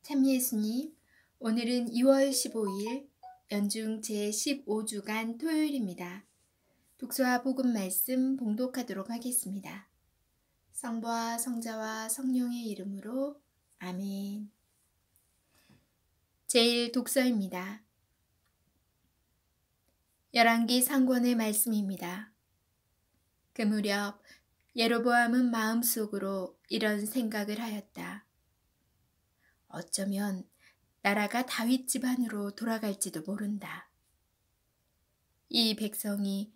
참 예수님, 오늘은 2월 15일 연중 제15주간 토요일입니다. 독서와 복음 말씀 봉독하도록 하겠습니다. 성부와 성자와 성령의 이름으로 아멘. 제1독서입니다. 열왕기 상권의 말씀입니다. 그 무렵 예로보암은 마음속으로 이런 생각을 하였다. 어쩌면 나라가 다윗 집안으로 돌아갈지도 모른다. 이 백성이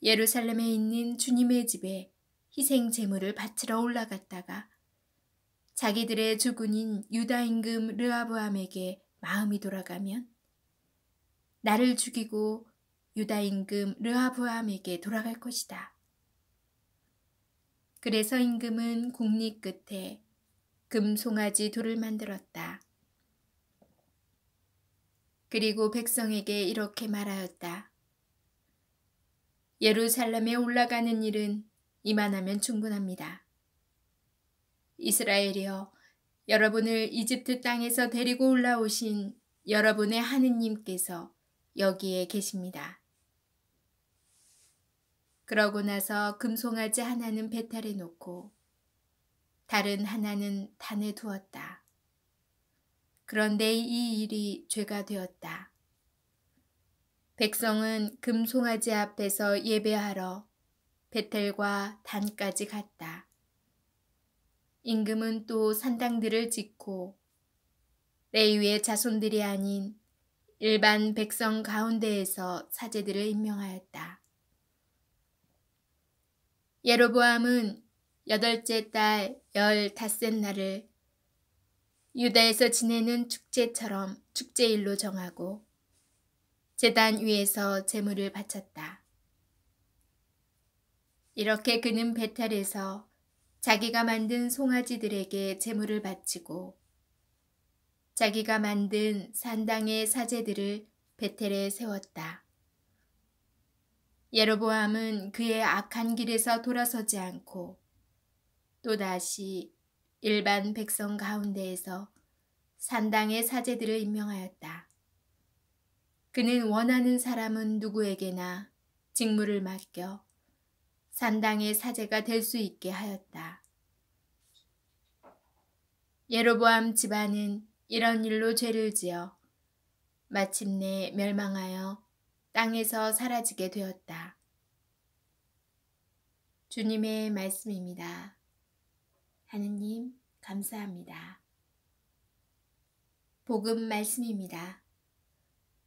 예루살렘에 있는 주님의 집에 희생 제물을 바치러 올라갔다가 자기들의 주군인 유다 임금 르하브암에게 마음이 돌아가면 나를 죽이고 유다 임금 르하브암에게 돌아갈 것이다. 그래서 임금은 국리 끝에 금 송아지 둘을 만들었다. 그리고 백성에게 이렇게 말하였다. 예루살렘에 올라가는 일은 이만하면 충분합니다. 이스라엘이여, 여러분을 이집트 땅에서 데리고 올라오신 여러분의 하느님께서 여기에 계십니다. 그러고 나서 금송아지 하나는 배탈에 놓고 다른 하나는 단에 두었다. 그런데 이 일이 죄가 되었다. 백성은 금송아지 앞에서 예배하러 베텔과 단까지 갔다. 임금은 또 산당들을 짓고 레위의 자손들이 아닌 일반 백성 가운데에서 사제들을 임명하였다. 예로보암은 8째 달 15날을 유다에서 지내는 축제처럼 축제일로 정하고 제단 위에서 제물을 바쳤다. 이렇게 그는 베텔에서 자기가 만든 송아지들에게 제물을 바치고 자기가 만든 산당의 사제들을 베텔에 세웠다. 예로보암은 그의 악한 길에서 돌아서지 않고 또다시 일반 백성 가운데에서 산당의 사제들을 임명하였다. 그는 원하는 사람은 누구에게나 직무를 맡겨 산당의 사제가 될 수 있게 하였다. 예로보암 집안은 이런 일로 죄를 지어 마침내 멸망하여 땅에서 사라지게 되었다. 주님의 말씀입니다. 하느님 감사합니다. 복음 말씀입니다.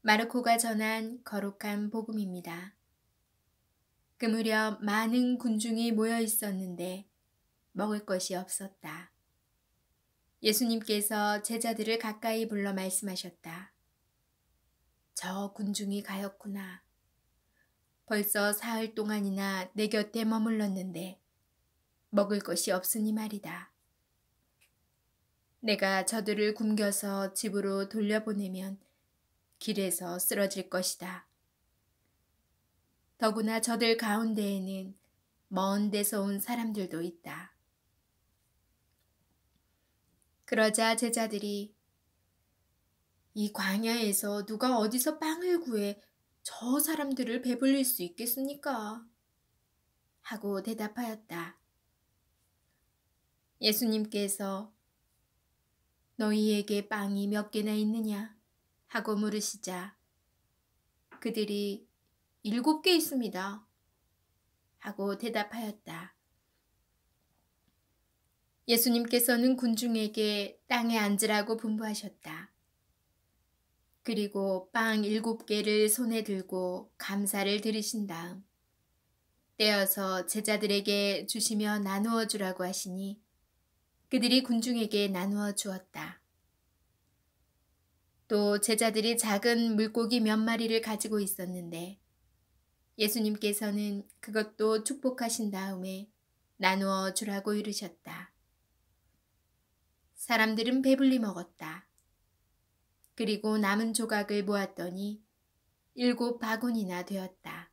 마르코가 전한 거룩한 복음입니다. 그 무렵 많은 군중이 모여 있었는데 먹을 것이 없었다. 예수님께서 제자들을 가까이 불러 말씀하셨다. 저 군중이 가엾구나. 벌써 사흘 동안이나 내 곁에 머물렀는데 먹을 것이 없으니 말이다. 내가 저들을 굶겨서 집으로 돌려보내면 길에서 쓰러질 것이다. 더구나 저들 가운데에는 먼 데서 온 사람들도 있다. 그러자 제자들이 이 광야에서 누가 어디서 빵을 구해 저 사람들을 배불릴 수 있겠습니까? 하고 대답하였다. 예수님께서 너희에게 빵이 몇 개나 있느냐? 하고 물으시자 그들이 7개 있습니다. 하고 대답하였다. 예수님께서는 군중에게 땅에 앉으라고 분부하셨다. 그리고 빵 7개를 손에 들고 감사를 드리신 다음 떼어서 제자들에게 주시며 나누어 주라고 하시니 그들이 군중에게 나누어 주었다. 또 제자들이 작은 물고기 몇 마리를 가지고 있었는데 예수님께서는 그것도 축복하신 다음에 나누어 주라고 이르셨다. 사람들은 배불리 먹었다. 그리고 남은 조각을 모았더니 7바구니나 되었다.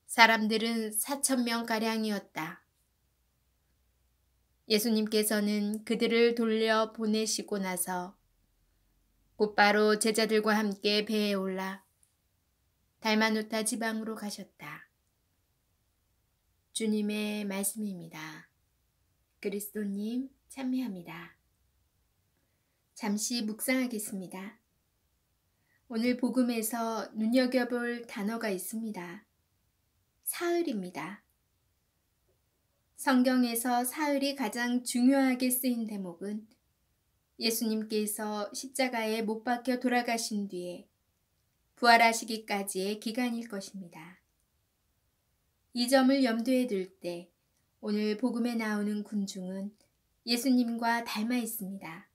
사람들은 4,000명가량이었다. 예수님께서는 그들을 돌려 보내시고 나서 곧바로 제자들과 함께 배에 올라 달마누타 지방으로 가셨다. 주님의 말씀입니다. 그리스도님 찬미합니다. 잠시 묵상하겠습니다. 오늘 복음에서 눈여겨볼 단어가 있습니다. 사흘입니다. 성경에서 사흘이 가장 중요하게 쓰인 대목은 예수님께서 십자가에 못 박혀 돌아가신 뒤에 부활하시기까지의 기간일 것입니다. 이 점을 염두에 둘 때 오늘 복음에 나오는 군중은 예수님과 닮아 있습니다.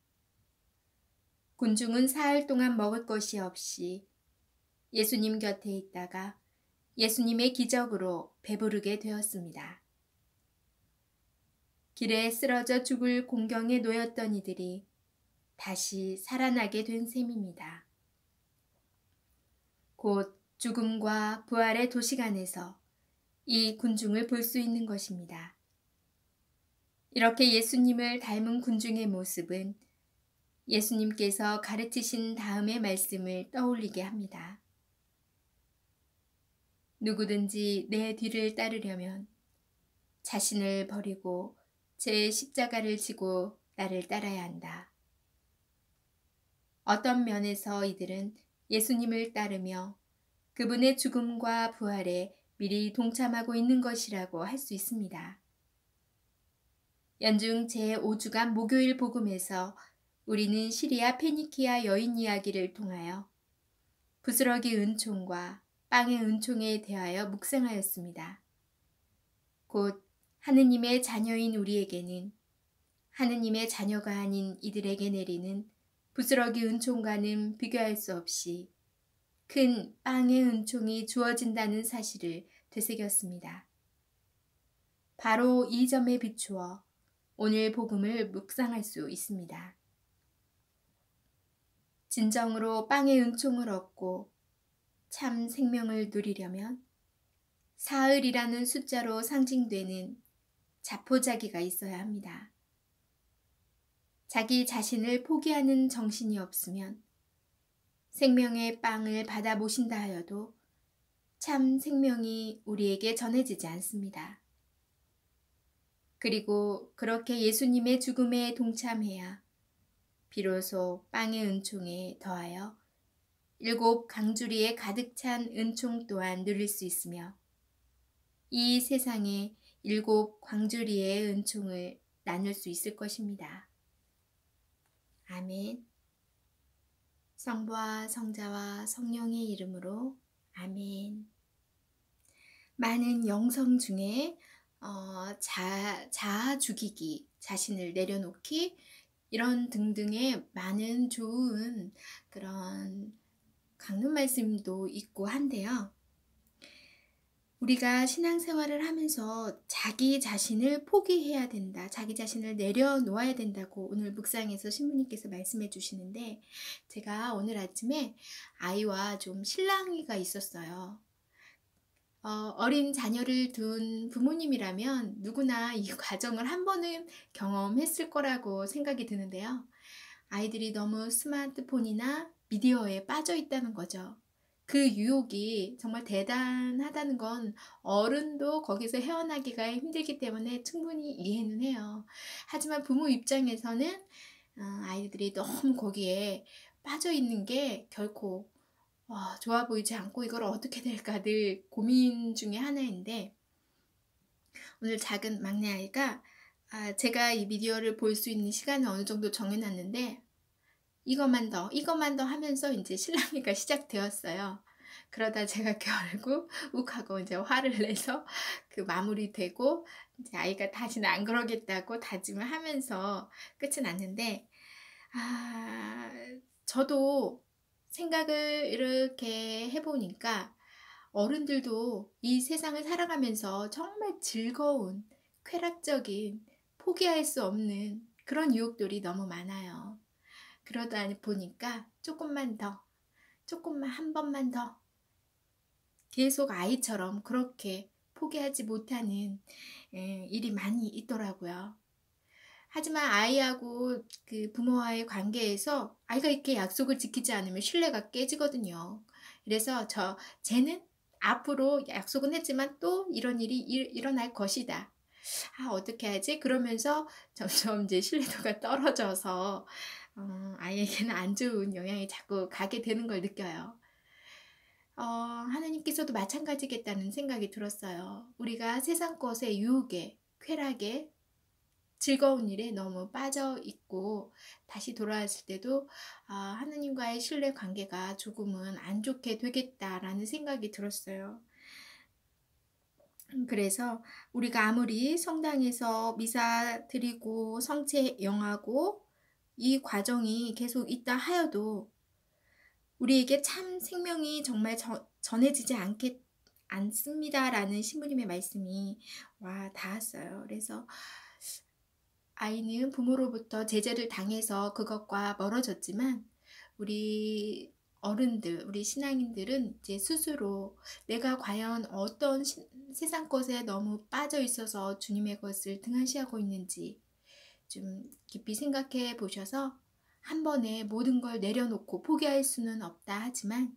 군중은 사흘 동안 먹을 것이 없이 예수님 곁에 있다가 예수님의 기적으로 배부르게 되었습니다. 길에 쓰러져 죽을 공경에 놓였던 이들이 다시 살아나게 된 셈입니다. 곧 죽음과 부활의 도식 안에서 이 군중을 볼 수 있는 것입니다. 이렇게 예수님을 닮은 군중의 모습은 예수님께서 가르치신 다음의 말씀을 떠올리게 합니다. 누구든지 내 뒤를 따르려면 자신을 버리고 제 십자가를 지고 나를 따라야 한다. 어떤 면에서 이들은 예수님을 따르며 그분의 죽음과 부활에 미리 동참하고 있는 것이라고 할 수 있습니다. 연중 제5주간 목요일 복음에서 우리는 시리아 페니키아 여인 이야기를 통하여 부스러기 은총과 빵의 은총에 대하여 묵상하였습니다. 곧 하느님의 자녀인 우리에게는 하느님의 자녀가 아닌 이들에게 내리는 부스러기 은총과는 비교할 수 없이 큰 빵의 은총이 주어진다는 사실을 되새겼습니다. 바로 이 점에 비추어 오늘 복음을 묵상할 수 있습니다. 진정으로 빵의 은총을 얻고 참 생명을 누리려면 사흘이라는 숫자로 상징되는 자포자기가 있어야 합니다. 자기 자신을 포기하는 정신이 없으면 생명의 빵을 받아 모신다 하여도 참 생명이 우리에게 전해지지 않습니다. 그리고 그렇게 예수님의 죽음에 동참해야 비로소 빵의 은총에 더하여 7 강주리에 가득 찬 은총 또한 누릴 수 있으며 이 세상에 7 광주리의 은총을 나눌 수 있을 것입니다. 아멘. 성부와 성자와 성령의 이름으로 아멘. 많은 영성 중에 자아 죽이기, 자신을 내려놓기 이런 등등의 많은 좋은 그런 강론 말씀도 있고 한데요. 우리가 신앙생활을 하면서 자기 자신을 포기해야 된다. 자기 자신을 내려놓아야 된다고 오늘 묵상에서 신부님께서 말씀해 주시는데 제가 오늘 아침에 아이와 좀 실랑이가 있었어요. 어린 자녀를 둔 부모님이라면 누구나 이 과정을 한 번은 경험했을 거라고 생각이 드는데요. 아이들이 너무 스마트폰이나 미디어에 빠져 있다는 거죠. 그 유혹이 정말 대단하다는 건 어른도 거기서 헤어나기가 힘들기 때문에 충분히 이해는 해요. 하지만 부모 입장에서는 아이들이 너무 거기에 빠져 있는 게 결코 좋아 보이지 않고 이걸 어떻게 될까 늘 고민 중에 하나인데 오늘 작은 막내 아이가 제가 이 미디어를 볼 수 있는 시간을 어느 정도 정해놨는데 이것만 더 하면서 이제 실랑이가 시작되었어요. 그러다 제가 결국 욱하고 이제 화를 내서 그 마무리되고 이제 아이가 다시는 안 그러겠다고 다짐을 하면서 끝이 났는데 저도 생각을 이렇게 해보니까 어른들도 이 세상을 살아가면서 정말 즐거운 쾌락적인 포기할 수 없는 그런 유혹들이 너무 많아요. 그러다 보니까 조금만 한 번만 더 계속 아이처럼 그렇게 포기하지 못하는 일이 많이 있더라고요. 하지만 아이하고 그 부모와의 관계에서 아이가 이렇게 약속을 지키지 않으면 신뢰가 깨지거든요. 그래서 쟤는 앞으로 약속은 했지만 또 이런 일이 일어날 것이다. 아, 어떻게 하지? 그러면서 점점 이제 신뢰도가 떨어져서 아이에게는 안 좋은 영향이 자꾸 가게 되는 걸 느껴요. 하나님께서도 마찬가지겠다는 생각이 들었어요. 우리가 세상 것의 유혹에, 쾌락에, 즐거운 일에 너무 빠져 있고 다시 돌아왔을 때도 하나님과의 신뢰 관계가 조금은 안 좋게 되겠다라는 생각이 들었어요. 그래서 우리가 아무리 성당에서 미사 드리고 성체 영하고 이 과정이 계속 있다 하여도 우리에게 참 생명이 정말 전해지지 않습니다라는 신부님의 말씀이 와 닿았어요. 그래서 아이는 부모로부터 제재를 당해서 그것과 멀어졌지만 우리 어른들, 우리 신앙인들은 이제 스스로 내가 과연 어떤 세상 것에 너무 빠져 있어서 주님의 것을 등한시하고 있는지 좀 깊이 생각해 보셔서 한 번에 모든 걸 내려놓고 포기할 수는 없다 하지만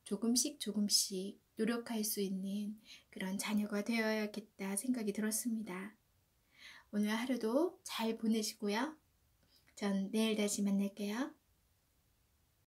조금씩 조금씩 노력할 수 있는 그런 자녀가 되어야겠다 생각이 들었습니다. 오늘 하루도 잘 보내시고요. 전 내일 다시 만날게요.